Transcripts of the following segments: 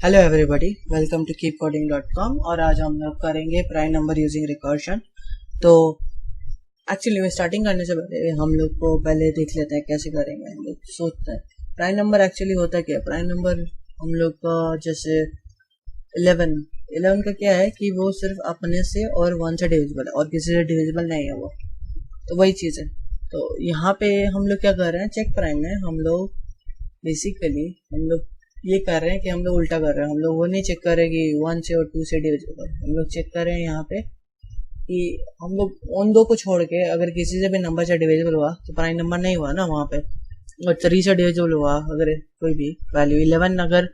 Hello everybody, welcome to keepcoding.com। और आज हम लोग करेंगे प्राइम नंबर यूजिंग रिकर्शन। तो एक्चुअली में स्टार्टिंग करने से पहले हम लोग को पहले देख लेते हैं कैसे करेंगे। हम लोग सोचते हैं प्राइम नंबर एक्चुअली होता क्या है। प्राइम नंबर हम लोग का जैसे 11 का क्या है कि वो सिर्फ अपने से और 1 से डिविजिबल है और किसी से डिविजिबल नहीं है वो। तो वही चीज़ है। तो यहाँ पे हम लोग क्या कर रहे हैं, चेक प्राइम में हम लोग बेसिकली हम लोग ये कर रहे हैं कि हम लोग उल्टा कर रहे हैं। हम लोग वो नहीं चेक कर रहे कि 1 से और 2 से डिविजिबल, हम लोग चेक कर रहे हैं यहाँ पे कि हम लोग उन दो को छोड़ के अगर किसी से भी नंबर से डिविजिबल हुआ तो प्राइम नंबर नहीं हुआ ना वहाँ पे। और 3 से डिविजिबल हुआ अगर कोई भी वैल्यू, 11 अगर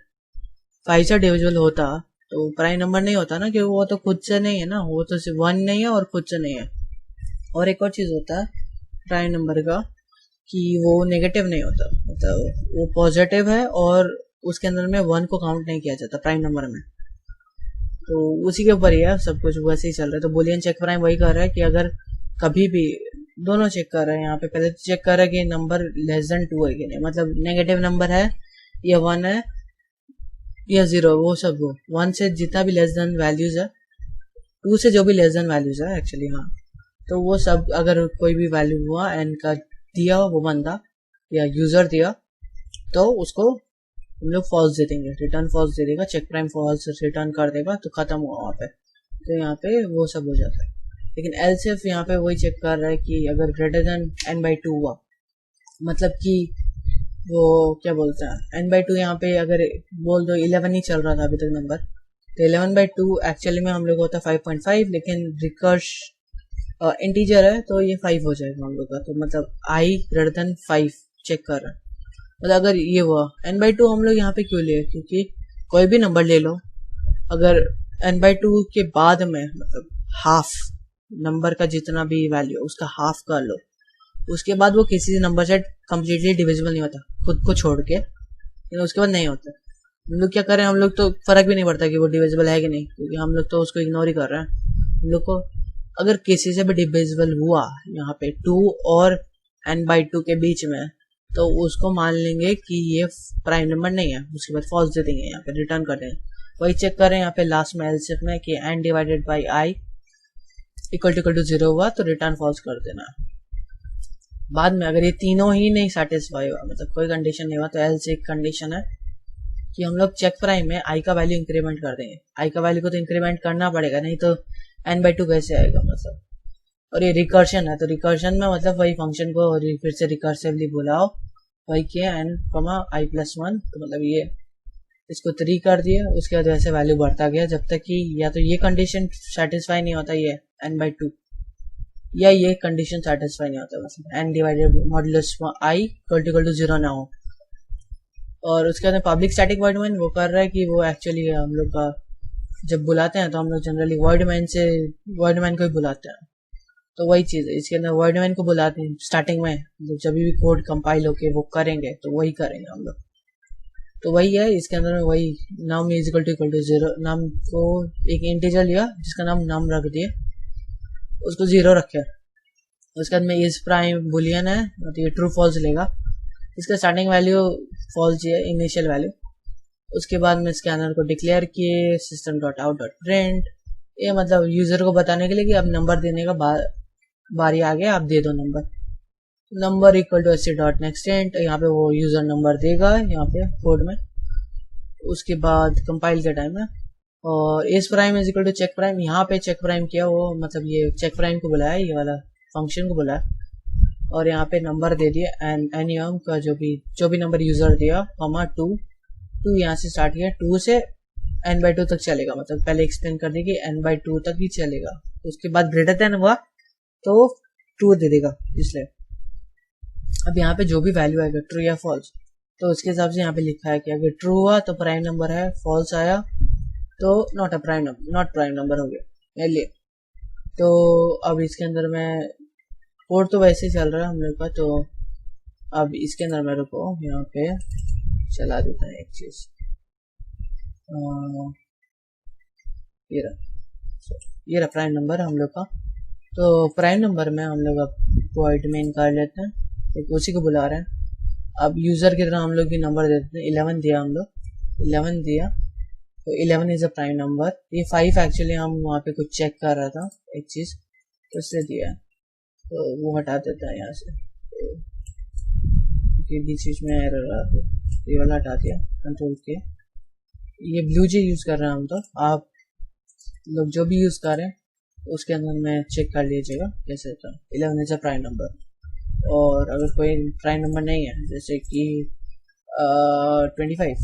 5 से डिविजिबल होता तो प्राइम नंबर नहीं होता ना, क्योंकि वो तो खुद से नहीं है ना, वो तो सिर्फ 1 नहीं है और खुद से नहीं है। और एक और चीज़ होता है प्राइम नंबर का कि वो नेगेटिव नहीं होता, मतलब वो पॉजिटिव है और उसके अंदर में 1 को काउंट नहीं किया जाता प्राइम नंबर में। तो उसी के ऊपर ही है सब कुछ, वैसे ही चल रहा है। तो बुलियन चेक प्राइम वही कर रहा है कि अगर कभी भी दोनों चेक कर रहे हैं। यहाँ पे पहले तो चेक कर रहा है कि नंबर लेस देन 2 है कि नहीं, मतलब नेगेटिव नंबर है या 1 है या 0, वो सब वो 1 से जितना भी लेस देन वैल्यूज है, 2 से जो भी लेस देन वैल्यूज है एक्चुअली, हाँ, तो वो सब अगर कोई भी वैल्यू हुआ एन का दिया वो बंदा या यूजर दिया तो उसको हम लोग फॉल्स दे देंगे, रिटर्न फॉल्स दे देगा। चेक प्राइम फॉल्स रिटर्न कर देगा तो खत्म हुआ वहाँ पे। तो यहाँ पे वो सब हो जाता है। लेकिन एल्सिफ यहाँ पे वही चेक कर रहा है कि अगर ग्रेटर देन n/2 हुआ, मतलब कि वो क्या बोलते हैं n/2, यहाँ पे अगर बोल दो 11 ही चल रहा था अभी तक नंबर, तो 11/2 एक्चुअली में हम लोग होता है 5.5, लेकिन रिकर्श इंटीजर है तो ये 5 हो जाएगा हम लोग का। तो मतलब i ग्रेटर देन 5 चेक कर रहा है। मतलब अगर ये हुआ n/2 हम लोग यहाँ पे क्यों लिए, क्योंकि कोई भी नंबर ले लो, अगर n/2 के बाद में मतलब हाफ नंबर का जितना भी वैल्यू उसका हाफ कर लो, उसके बाद वो किसी नंबर से कम्प्लीटली डिविजिबल नहीं होता खुद को छोड़ के, लेकिन उसके बाद नहीं होता। हम लोग क्या करें, हम लोग तो फर्क भी नहीं पड़ता कि वो डिविजिबल है कि नहीं, क्योंकि हम लोग तो उसको इग्नोर ही कर रहे हैं। हम लोग को अगर किसी से भी डिविजिबल हुआ यहाँ पे 2 और n/2 के बीच में, तो उसको मान लेंगे कि ये प्राइम नंबर नहीं है, उसके बाद फॉल्स दे देंगे, यहाँ पे रिटर्न कर देंगे। वही चेक करें यहाँ पे लास्ट में एलसीएफ में कि n divided by i equal to 0 हुआ तो रिटर्न फॉल्स कर देना। बाद में अगर ये तीनों ही नहीं सेटिस्फाई हुआ, मतलब कोई कंडीशन नहीं हुआ, तो एल्स एक कंडीशन है कि हम लोग चेक प्राइम में i का वैल्यू इंक्रीमेंट कर देंगे। i का वैल्यू को तो इंक्रीमेंट करना पड़ेगा, नहीं तो n/2 कैसे आएगा मतलब। और ये रिकर्शन है, तो रिकर्शन में मतलब वही फंक्शन को फिर से रिकर्सिवली बुलाओ, वही किया n, i+1, तो मतलब ये इसको 3 कर दिया, उसके बाद वैसे वैल्यू बढ़ता गया जब तक कि या तो ये कंडीशन सेटिस्फाई नहीं होता ये n/2, या ये कंडीशन सेटिस्फाई नहीं होता, मतलब n divided modulus i equal to 0 ना हो। और उसके बाद पब्लिक स्टैटिक वॉइड मेन वो कर रहा है कि वो एक्चुअली हम लोग का जब बुलाते हैं तो हम लोग जनरली वॉइड मैन को ही बुलाते हैं। तो वही चीज़ है, इसके अंदर वर्ड मैन को बुलाते हैं स्टार्टिंग में, जब भी कोड कंपाइल होके वो करेंगे तो वही करेंगे हम लोग। तो वही है, इसके अंदर में वही नम इज इक्वल टू 0, नम को एक इंटीजर लिया जिसका नाम नम रख दिए, उसको 0 रखे। उसके बाद में इज प्राइम बुलियन है तो ये ट्रू फॉल्स लेगा, इसका स्टार्टिंग वैल्यू फॉल्स है, इनिशियल वैल्यू। उसके बाद में स्कैनर को डिक्लेयर किए system.out.print, ये मतलब यूजर को बताने के लिए कि अब नंबर देने का बारी आ गया, आप दे दो नंबर इक्वल टू st.nextInt, यहाँ पे वो यूजर नंबर देगा यहाँ पे कोड में। उसके बाद कंपाइल के टाइम में और is prime is equal to check prime, यहाँ पे चेक प्राइम किया वो मतलब ये चेक प्राइम को बुलाया, ये वाला फंक्शन को बुलाया और यहाँ पे नंबर दे दिया एन का जो भी नंबर यूजर दिया, 2 यहाँ से स्टार्ट किया, 2 से n/2 तक चलेगा, मतलब पहले एक्सप्लेन कर दी कि n/2 तक ही चलेगा। उसके बाद ग्रेटर देन हुआ तो ट्रू दे देगा, इसलिए अब यहाँ पे जो भी वैल्यू आएगा ट्रू या फॉल्स, तो उसके हिसाब से यहाँ पे लिखा है कि अगर ट्रू हुआ तो प्राइम नंबर है, फॉल्स आया तो नॉट प्राइम नंबर हो गया लिए। तो अब इसके अंदर में कोड तो वैसे ही चल रहा है हम लोग का, तो अब इसके अंदर मेरे को यहाँ पे चला देता है एक चीज, ये रहा प्राइम नंबर हम लोग का। तो प्राइम नंबर में हम लोग अब वॉइड मेन कर लेते हैं, एक उसी को बुला रहे हैं। अब यूजर की तरह हम लोग भी नंबर दे देते हैं, 11 दिया हम लोग, 11 दिया तो 11 इज अ प्राइम नंबर। ये 5 एक्चुअली हम वहाँ पे कुछ चेक कर रहा था एक चीज़, तो इसलिए दिया है, तो वो हटा देता है यहाँ से। तो ये बीच बीच में एरर रहा, तो ये वाला हटा दिया कंट्रोल के। ये ब्लू जी यूज़ कर रहे हैं हम, तो आप लोग जो भी यूज़ कर रहे हैं उसके अंदर में चेक कर लीजिएगा कैसे होता है। 11 इज अ प्राइम नंबर। और अगर कोई प्राइम नंबर नहीं है, जैसे कि 25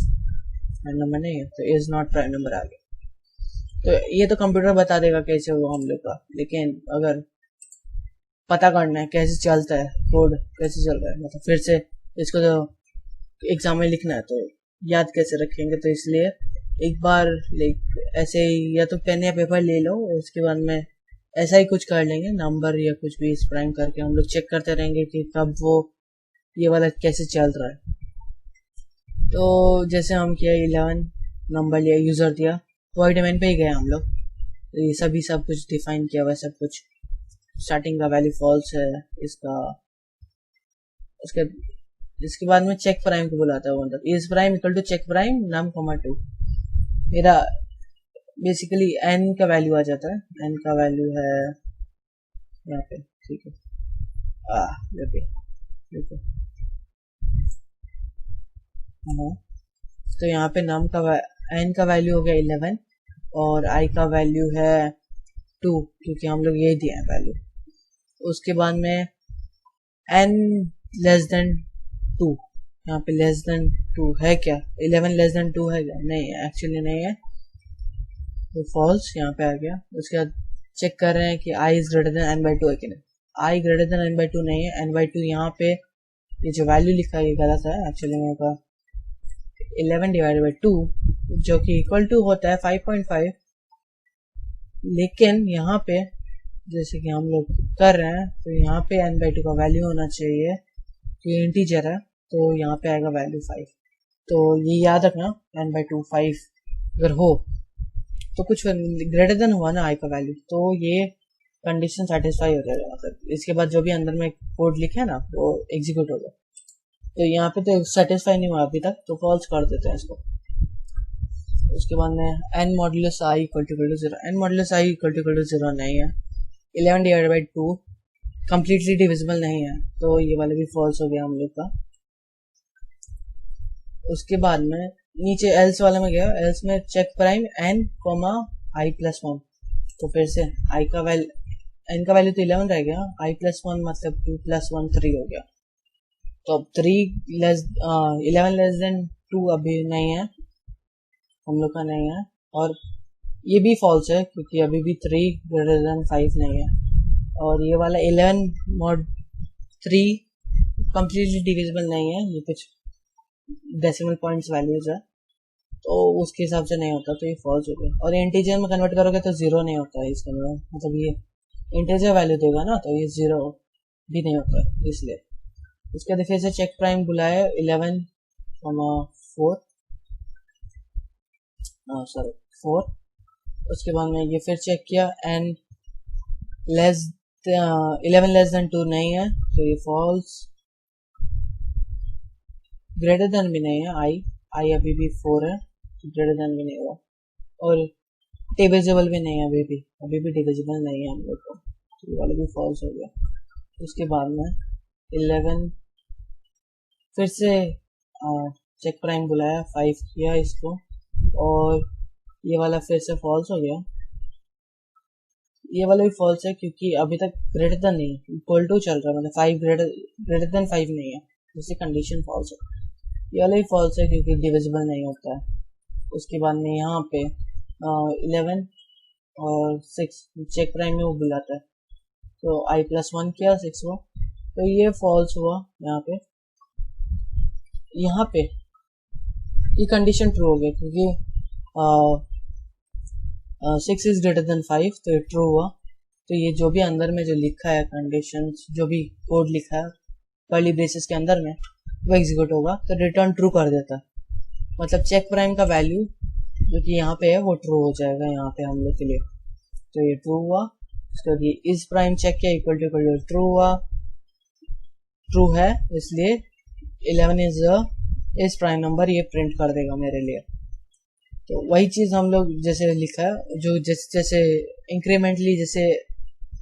प्राइम नंबर नहीं है, तो इज नॉट प्राइम नंबर आ गया। तो ये तो कंप्यूटर बता देगा कैसे हुआ हम लोग का, लेकिन अगर पता करना है कैसे चलता है कोड, कैसे चल रहा है, मतलब फिर से इसको तो एग्जाम में लिखना है, तो याद कैसे रखेंगे। तो इसलिए एक बार ऐसे ही या तो पेन या पेपर ले लो, उसके बाद में ऐसा ही कुछ कर लेंगे, नंबर या कुछ भी इस प्राइम करके हम लोग चेक करते रहेंगे कि कब वो ये वाला कैसे चल रहा है। तो जैसे हम किया 11 नंबर लिया, यूज़र दिया, वॉइड मेन पे ही गए हम लोग। तो ये सब कुछ डिफाइन किया हुआ, सब कुछ। स्टार्टिंग का वैल्यू फॉल्स है इसका। इसके बाद में चेक प्राइम को बुलाता है, मतलब is prime equal to check prime num, 2। मेरा बेसिकली n का वैल्यू आ जाता है, n का वैल्यू है यहाँ पे, ठीक है। देखो हाँ, तो यहाँ पे num का n का वैल्यू हो गया 11 और i का वैल्यू है 2, क्योंकि हम लोग ये दिया है वैल्यू। उसके बाद में n लेस देन 2, यहाँ पे लेस देन 2 है क्या? 11 लेस देन 2 है क्या? नहीं है, एक्चुअली नहीं है, तो फॉल्स यहाँ पे आ गया। उसके बाद चेक कर रहे हैं कि i is greater then n/2 है कि नहीं। i ग्रेटर देन n/2 नहीं है, n/2 यहाँ पे ये जो वैल्यू लिखा है ये गलत है एक्चुअली। मेरे का 11 डिवाइडेड बाई 2 जो कि इक्वल टू होता है 5.5, लेकिन यहाँ पे जैसे कि हम लोग कर रहे हैं, तो यहाँ पे n/2 का वैल्यू होना चाहिए, ये इंटीजर है, तो यहाँ पे आएगा वैल्यू 5। तो ये याद रखना, n/2 5 अगर हो तो कुछ ग्रेटर देन हुआ ना i का वैल्यू, तो ये कंडीशन सेटिस्फाई हो जाएगा। मतलब इसके बाद जो भी अंदर में कोड लिखे है ना वो एग्जीक्यूट होगा। तो यहाँ पे तो सेटिस्फाई नहीं हुआ अभी तक, तो फॉल्स कर देते हैं इसको। उसके बाद में n modulus i equal to 0, n modulus i equal to 0 नहीं है। 11 डिवाइडेड बाई 2 कंप्लीटली डिविजिबल नहीं है, तो ये वाला भी फॉल्स हो गया हम लोग का। उसके बाद में नीचे एल्स वाला में गया, एल्स में चेक प्राइम n, i+1, तो फिर से i का वैल्यू, n का वैल्यू तो 11 रह गया, i+1 मतलब 2 + 1 3 हो गया। तो अब 11 लेस देन 2 अभी नहीं है, हम लोग का नहीं है, और ये भी फॉल्स है क्योंकि अभी भी 3 ग्रेटर देन 5 नहीं है। और ये वाला 11 mod 3 कंप्लीटली डिविजिबल नहीं है, ये कुछ डेसिमल पॉइंट्स वैल्यूज है, तो उसके हिसाब से नहीं होता, तो ये फॉल्स हो गया। और इंटीजर में कन्वर्ट करोगे तो 0 नहीं होता है इसका, मतलब ये इंटीजर वैल्यू देगा ना, तो ये 0 भी नहीं होता है, इसलिए। उसके बाद फिर से चेक प्राइम बुलाया 11, 4। उसके बाद में ये फिर चेक किया, n 11 लेस देन 2 नहीं है, तो ये फॉल्स। ग्रेटर देन भी नहीं है, i अभी भी 4 है, ग्रेटर देन भी नहीं हुआ, और डिविजिबल भी नहीं है, अभी भी डिविजिबल नहीं है हम लोग को, तो ये वाला भी फॉल्स हो गया। उसके बाद में 11 फिर से चेक प्राइम बुलाया, 5 किया इसको, और ये वाला फिर से फॉल्स हो गया। ये वाला भी फॉल्स है क्योंकि अभी तक ग्रेटर देन नहीं, इक्वल टू चल रहा है, मतलब 5 ग्रेटर देन 5 नहीं है, जिससे कंडीशन फॉल्स है। ये वाला भी फॉल्स है क्योंकि डिविजिबल नहीं होता है। उसके बाद में यहाँ पे 11 और 6 चेक प्राइम में वो बुलाता है, तो i+1 किया, 6 हुआ, तो ये फॉल्स हुआ। यहाँ पे ये कंडीशन ट्रू हो गया क्योंकि 6 इज ग्रेटर देन 5, तो ये ट्रू हुआ। तो ये जो भी अंदर में जो लिखा है कंडीशन, जो भी कोड लिखा है कर्ली ब्रेसेस के अंदर में, वो एग्जीक्यूट होगा, तो रिटर्न ट्रू कर देता है। मतलब चेक प्राइम का वैल्यू जो कि यहाँ पे है वो ट्रू हो जाएगा यहाँ पे हम लोग के लिए, तो ये ट्रू हुआ। उसके बाद ये इस प्राइम चेक किया, इक्वल टू ट्रू हुआ, ट्रू है, इसलिए 11 इज प्राइम नंबर, ये प्रिंट कर देगा मेरे लिए। तो वही चीज़ हम लोग जैसे लिखा है, जो जैसे इंक्रीमेंटली जैसे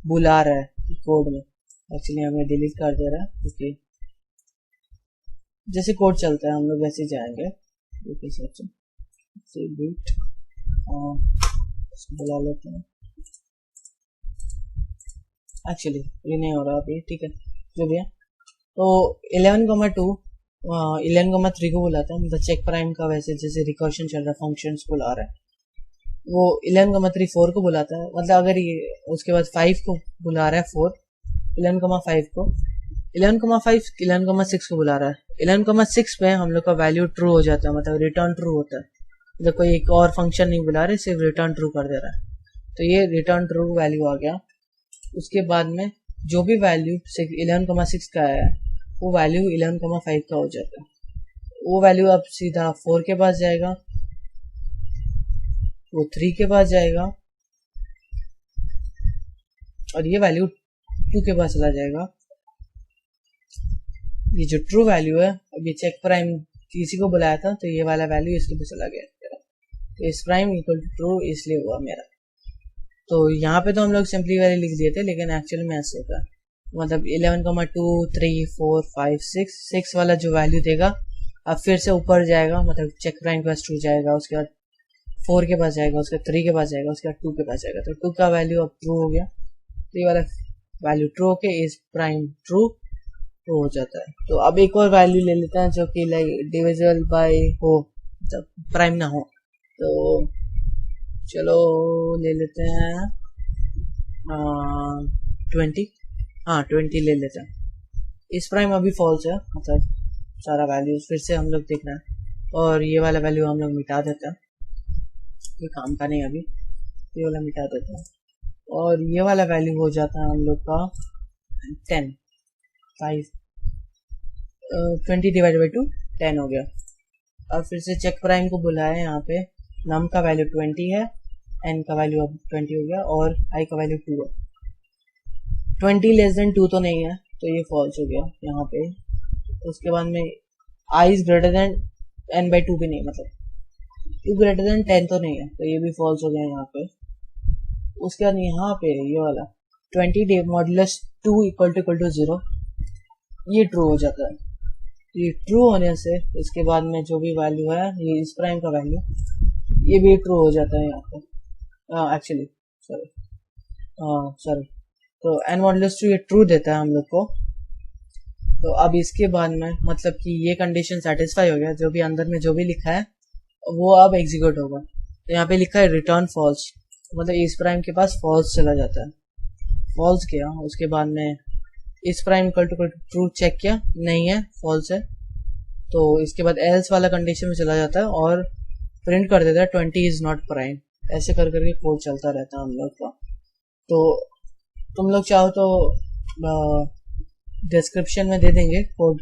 बुला रहा है कोड में। एक्चुअली हमें डिलीट कर दे रहा है क्योंकि जैसे कोड चलता है हम लोग वैसे जाएंगे से बीट बुला लेते हैं। एक्चुअली ये नहीं हो रहा अभी, ठीक है जो भी है। तो 11,2 11,3 को बुलाता है, मतलब चेक प्राइम का वैसे जैसे रिकर्शन चल रहा है फंक्शंस बुला रहा है, वो 11,3 4 को बुलाता है। मतलब अगर ये उसके बाद 5 को बुला रहा है 4, 11,5 को 11,5 11,6 को बुला रहा है। 11,6 पे हम लोग का वैल्यू ट्रू हो जाता है, मतलब रिटर्न ट्रू होता है। मतलब कोई एक और फंक्शन नहीं बुला रहे, सिर्फ रिटर्न ट्रू कर दे रहा है। तो ये रिटर्न ट्रू वैल्यू आ गया। उसके बाद में जो भी वैल्यू 11,6 का है वो वैल्यू 11,5 का हो जाता है। वो वैल्यू अब सीधा 4 के पास जाएगा, वो 3 के पास जाएगा, और ये वैल्यू 2 के पास चला जाएगा। ये जो ट्रू वैल्यू है, अब ये चेक प्राइम किसी को बुलाया था तो ये वाला वैल्यू इसके पे चला गया मेरा, तो इस प्राइम इक्वल टू ट्रू इसलिए हुआ मेरा। तो यहाँ पे तो हम लोग सिंपली वैल्यू लिख दिए थे, लेकिन एक्चुअल में ऐसे होगा, मतलब 11,2 3 4 5 6 वाला जो वैल्यू देगा अब फिर से ऊपर जाएगा, मतलब चेक प्राइम के पास ट्रू जाएगा, उसके बाद 4 के पास जाएगा, उसके बाद 3 के पास जाएगा, उसके बाद 2 के पास जाएगा। तो 2 का वैल्यू अब ट्रू हो गया, तो ये वाला वैल्यू ट्रू होके इज प्राइम ट्रू हो जाता है। तो अब एक और वैल्यू ले लेते हैं जो कि लाइक डिविजिबल बाय हो, जब प्राइम ना हो। तो चलो ले लेते हैं 20, हाँ 20 ले लेते हैं। इस प्राइम अभी फॉल्स है, मतलब सारा वैल्यू फिर से हम लोग देख रहे हैं, और ये वाला वैल्यू हम लोग मिटा देते हैं, ये काम का नहीं, अभी ये वाला मिटा देते हैं, और ये वाला वैल्यू हो जाता है हम लोग का 10 5 20 डिवाइड बाई 2 10 हो गया। अब फिर से चेक प्राइम को बुलाया, यहाँ पे नम का वैल्यू 20 है, एन का वैल्यू अब 20 हो गया, और आई का वैल्यू 2 है। 20 लेस देन 2 तो नहीं है, तो ये फॉल्स हो गया यहाँ पे। उसके बाद में I is greater than N by 2 भी नहीं, मतलब 2 ग्रेटर देन 10 तो नहीं है, तो ये भी फॉल्स हो गया यहाँ पे। उसके बाद यहाँ पे ये वाला 20 मॉडुलस 2 इक्वल टू 0, ये ट्रू हो जाता है। ये ट्रू होने से इसके बाद में जो भी वैल्यू है, ये इस प्राइम का वैल्यू, ये भी ट्रू हो जाता है यहाँ पे। एक्चुअली सॉरी तो एन मॉडुलस 2 ये ट्रू देता है हम लोग को। तो अब इसके बाद में मतलब कि ये कंडीशन सेटिस्फाई हो गया, जो भी अंदर में जो भी लिखा है वो अब एग्जीक्यूट होगा। तो यहाँ पे लिखा है रिटर्न फॉल्स, मतलब इस प्राइम के पास फॉल्स चला जाता है। फॉल्स किया, उसके बाद में is prime equal to true check किया, नहीं है फॉल्स है, तो इसके बाद एल्स वाला कंडीशन में चला जाता है और प्रिंट कर देता है 20 इज नॉट प्राइम। ऐसे कर करके कोड चलता रहता है हम लोग का। तो तुम लोग चाहो तो डिस्क्रिप्शन में दे देंगे कोड,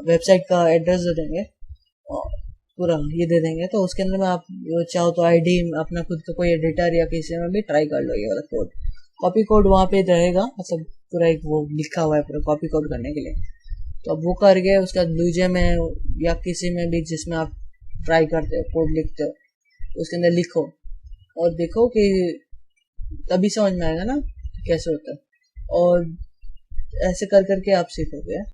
वेबसाइट का एड्रेस दे देंगे, पूरा ये दे देंगे, तो उसके अंदर में आप चाहो तो आईडी अपना खुद का कोई एडिटर या किसी में भी ट्राई कर लो ये वाला कोड। कॉपी कोड वहाँ पे रहेगा, मतलब पूरा एक वो लिखा हुआ है पूरा कॉपी कोड करने के लिए। तो अब वो करके उसका लूजे में या किसी में भी जिसमें आप ट्राई करते हो कोड लिखते हो, उसके अंदर लिखो और देखो कि तभी समझ में आएगा ना कैसे होता है, और ऐसे कर करके आप सीखोगे।